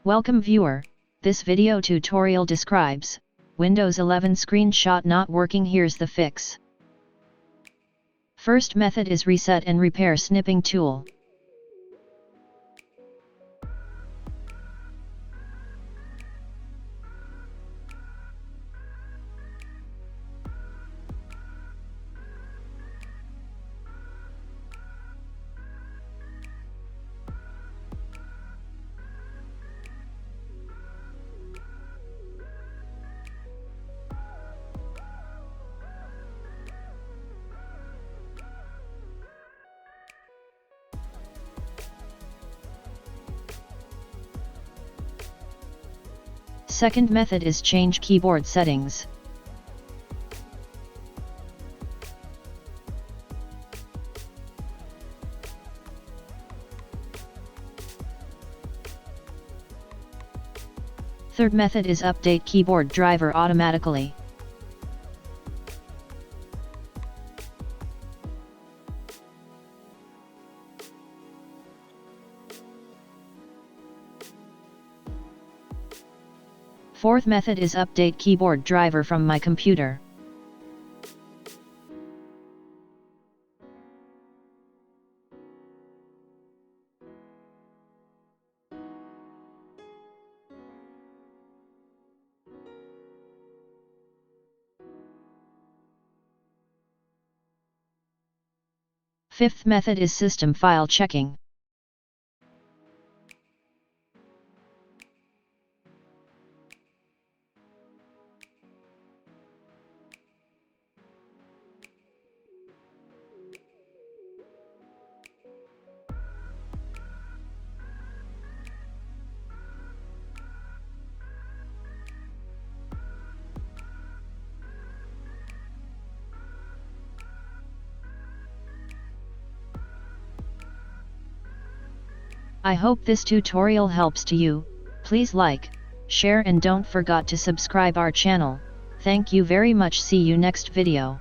Welcome viewer, this video tutorial describes Windows 11 screenshot not working. Here's the fix. First method is reset and repair snipping tool. Second method is change keyboard settings. Third method is update keyboard driver automatically. Fourth method is update keyboard driver from my computer. Fifth method is system file checking. I hope this tutorial helps to you. Please like, share and don't forget to subscribe our channel. Thank you very much. See you next video.